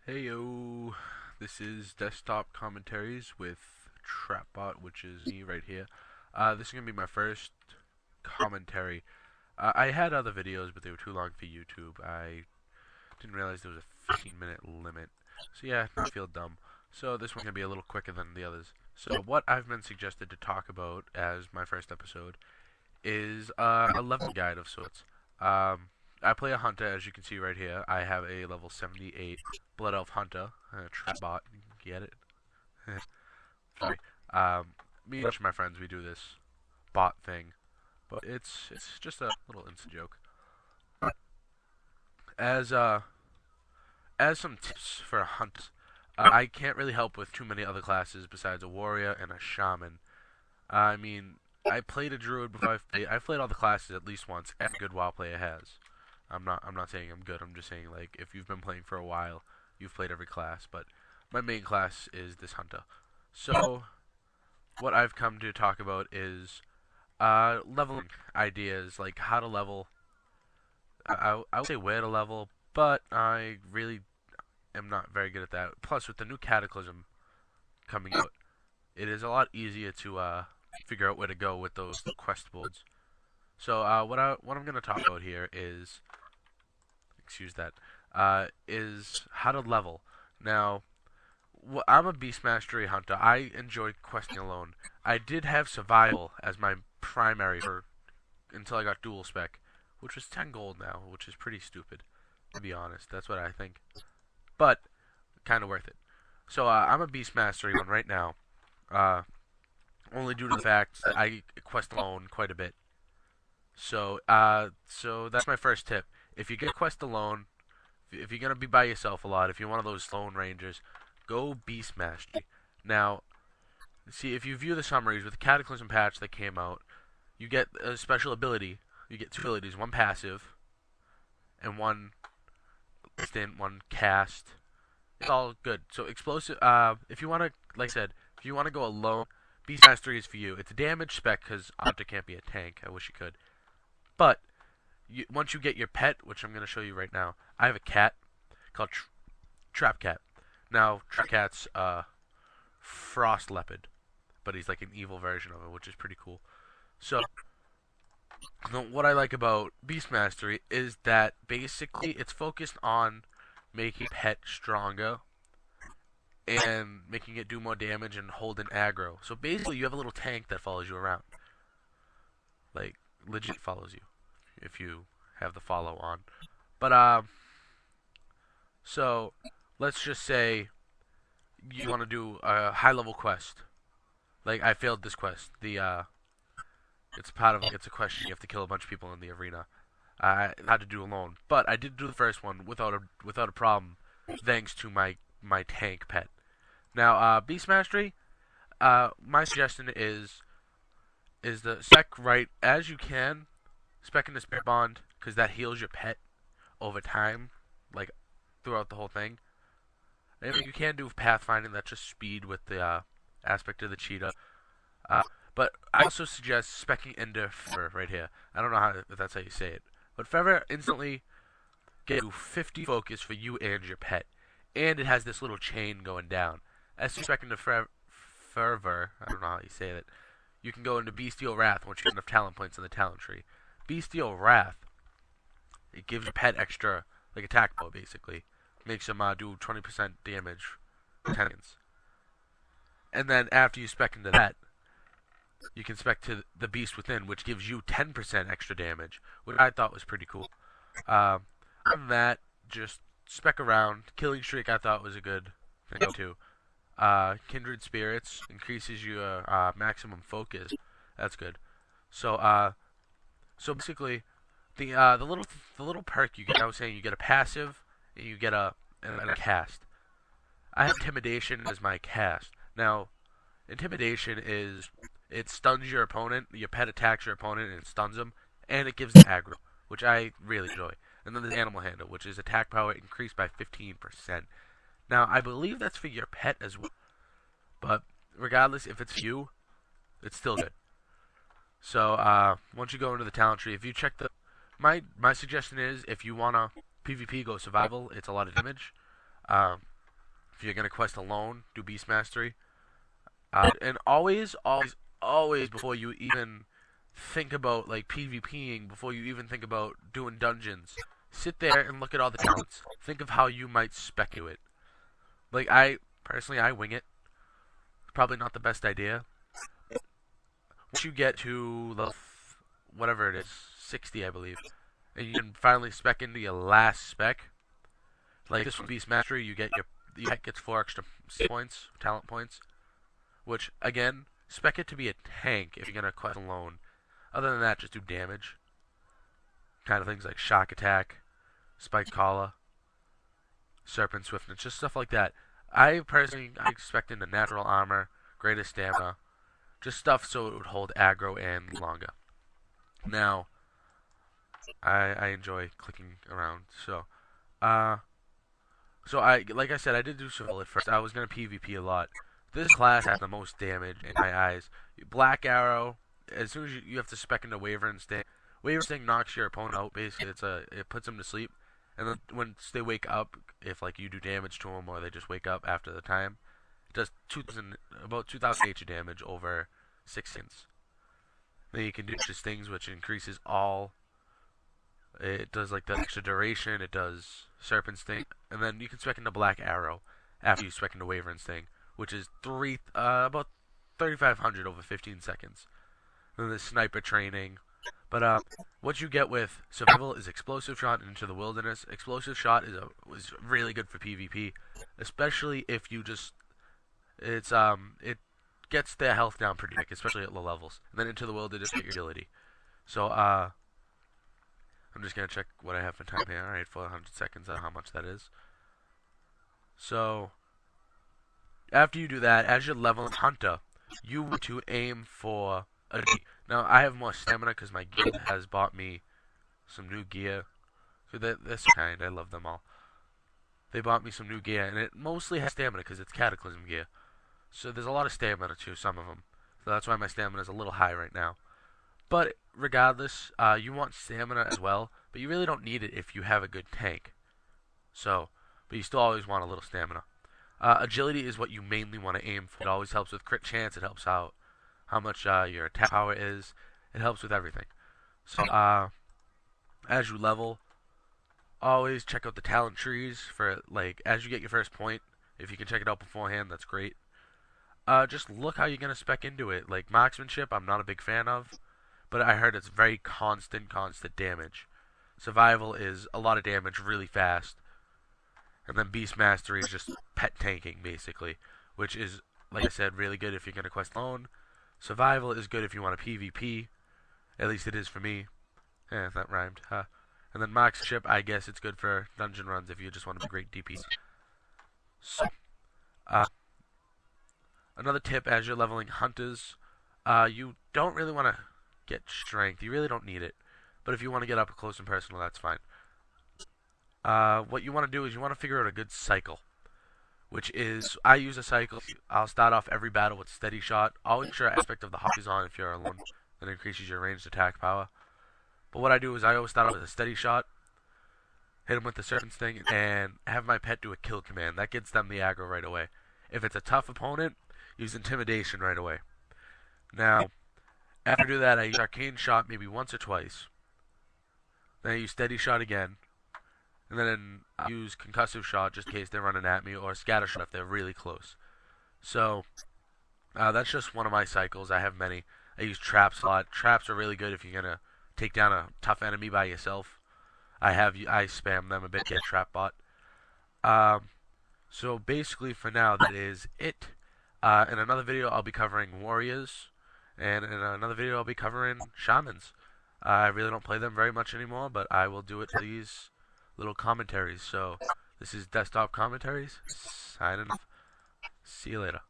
Heyo, this is desktop commentaries with Trapbot, which is me right here. This is gonna be my first commentary. I had other videos, but they were too long for YouTube. I didn't realize there was a 15-minute limit. So yeah, I feel dumb. So this one's gonna be a little quicker than the others. So what I've been suggested to talk about as my first episode is a level guide of sorts. I play a hunter, as you can see right here. I have a level 78 Blood Elf Hunter, Trapbot. Get it? Sorry. Me and a bunch of my friends, we do this bot thing, but it's just a little instant joke. As as some tips for a hunt, I can't really help with too many other classes besides a warrior and a shaman. I mean, I played a druid before. I've played all the classes at least once. Every good WoW player has. I'm not saying I'm good. I'm just saying, like, if you've been playing for a while, you've played every class. But my main class is this hunter. So what I've come to talk about is leveling ideas, like how to level. I would say where to level, but I really am not very good at that. Plus, with the new Cataclysm coming out, it is a lot easier to figure out where to go with those quest boards. So what I'm gonna talk about here is, excuse that, is how to level. Now, I'm a Beast Mastery hunter. I enjoy questing alone. I did have survival as my primary for until I got dual spec, which was 10 gold now, which is pretty stupid, to be honest. That's what I think, but kind of worth it. So I'm a Beast Mastery one right now, only due to the fact that I quest alone quite a bit. So that's my first tip. If you get quest alone, if you're gonna be by yourself a lot, if you're one of those lone rangers, go Beast Mastery. Now, see, if you view the summaries with the Cataclysm patch that came out, you get a special ability. You get two abilities: one passive, and one instant, one cast. It's all good. So explosive. If you wanna, like I said, if you wanna go alone, Beast Mastery is for you. It's a damage spec because Hunter can't be a tank. I wish he could. But once you get your pet, which I'm going to show you right now, I have a cat called Trap Cat. Now, Trap Cat's Frost Leopard, but he's like an evil version of it, which is pretty cool. So, what I like about Beast Mastery is that basically it's focused on making pet stronger and making it do more damage and hold an aggro. So basically, you have a little tank that follows you around, like legit follows you if you have the follow on. But so let's just say you want to do a high level quest. Like I failed this quest. It's a question you have to kill a bunch of people in the arena. I had to do alone, but I did do the first one without a problem, thanks to my tank pet. Now Beast Mastery. My suggestion is the spec right as you can. Spec in the Spirit Bond, because that heals your pet over time, like throughout the whole thing. And you can do pathfinding, that's just speed with the aspect of the cheetah. But I also suggest specking into Fever right here. I don't know if that's how you say it. But Fever instantly gives you 50 focus for you and your pet. And it has this little chain going down. As you spec into Fervor, I don't know how you say it, you can go into Bestial Wrath once you get enough talent points in the talent tree. Bestial Wrath, it gives your pet extra, like attack power basically. Makes him do 20% damage, 10 seconds. And then after you spec into that, you can spec to the Beast Within, which gives you 10% extra damage, which I thought was pretty cool. Other than that, just spec around. Killing Streak I thought was a good thing too. Kindred Spirits increases your maximum focus. That's good. So basically, the little perk you get. I was saying you get a passive, and you get and a cast. I have Intimidation as my cast. Now, Intimidation is it stuns your opponent. Your pet attacks your opponent and it stuns them, and it gives them aggro, which I really enjoy. And then there's Animal Handle, which is attack power increased by 15%. Now, I believe that's for your pet as well, but regardless, if it's you, it's still good. So once you go into the talent tree, if you check my suggestion is if you wanna PvP go survival, it's a lot of damage. If you're gonna quest alone, do Beast Mastery. And always before you even think about like PvPing, before you even think about doing dungeons, sit there and look at all the talents. Think of how you might spec to it. Like I personally, I wing it. Probably not the best idea. Once you get to level whatever it is, 60 I believe, and you can finally spec into your last spec. Like this one, Beast Mastery, you gets 4 extra points, talent points, which again, spec it to be a tank if you're gonna quest alone. Other than that, just do damage. Kind of things like shock attack, spike collar, serpent swiftness, just stuff like that. I expect into natural armor, greater stamina, just stuff so it would hold aggro and longer. Now, I enjoy clicking around, so like I said, I did do survival at first. I was gonna PvP a lot. This class has the most damage in my eyes. Black Arrow, as soon as you have to spec into Waver Sting. Waver Sting knocks your opponent out. Basically, it puts them to sleep, and then once they wake up, if like you do damage to them or they just wake up after the time, it does about 2,000 HP damage over 6 seconds. Then you can do just things which increases all. It does like the extra duration. It does Serpent Sting, and then you can spec into Black Arrow after you spec into Waver Sting, which is about 3,500 over 15 seconds. Then there's sniper training. But what you get with survival is explosive shot into the wilderness. Explosive shot is really good for PvP, especially if you just it gets their health down pretty quick, especially at low levels. And then into the wilderness, get your agility. So I'm just gonna check what I have for time here. All right, 400 seconds on how much that is. So after you do that, as you're leveling Hunter, you want to aim for a D. Now, I have more stamina because my guild has bought me some new gear. So this kind, I love them all. They bought me some new gear, and it mostly has stamina because it's Cataclysm gear. So there's a lot of stamina to some of them. So that's why my stamina is a little high right now. But regardless, you want stamina as well, but you really don't need it if you have a good tank. So, but you still always want a little stamina. Agility is what you mainly want to aim for. It always helps with crit chance. It helps out how much your attack power is. It helps with everything. So, as you level, always check out the talent trees for, like, as you get your first point. If you can check it out beforehand, that's great. Just look how you're going to spec into it. Like, marksmanship, I'm not a big fan of, but I heard it's very constant damage. Survival is a lot of damage really fast. And then Beast Mastery is just pet tanking, basically, which is, like I said, really good if you're going to quest alone. Survival is good if you want a PvP. At least it is for me. That rhymed. Huh. And then marksmanship, I guess it's good for dungeon runs if you just want to be great DP. So, another tip as you're leveling hunters, you don't really want to get strength. You really don't need it. But if you want to get up close and personal, that's fine. What you want to do is you want to figure out a good cycle, which is, I use a cycle. I'll start off every battle with steady shot. Always make sure aspect of the hawk is on if you're alone. That increases your ranged attack power. But what I do is I always start off with a steady shot, hit him with the serpent sting, and have my pet do a kill command. That gets them the aggro right away. If it's a tough opponent, use intimidation right away. Now, after I do that, I use arcane shot maybe once or twice. Then I use steady shot again. And then I use concussive shot just in case they're running at me, or scatter shot if they're really close. So, that's just one of my cycles. I have many. I use traps a lot. Traps are really good if you're going to take down a tough enemy by yourself. I spam them a bit, get Trapbot. So basically for now, that is it. In another video, I'll be covering warriors. And in another video, I'll be covering shamans. I really don't play them very much anymore, but I will do it for these little commentaries. So this is Desktop Commentaries. Signing off. See you later.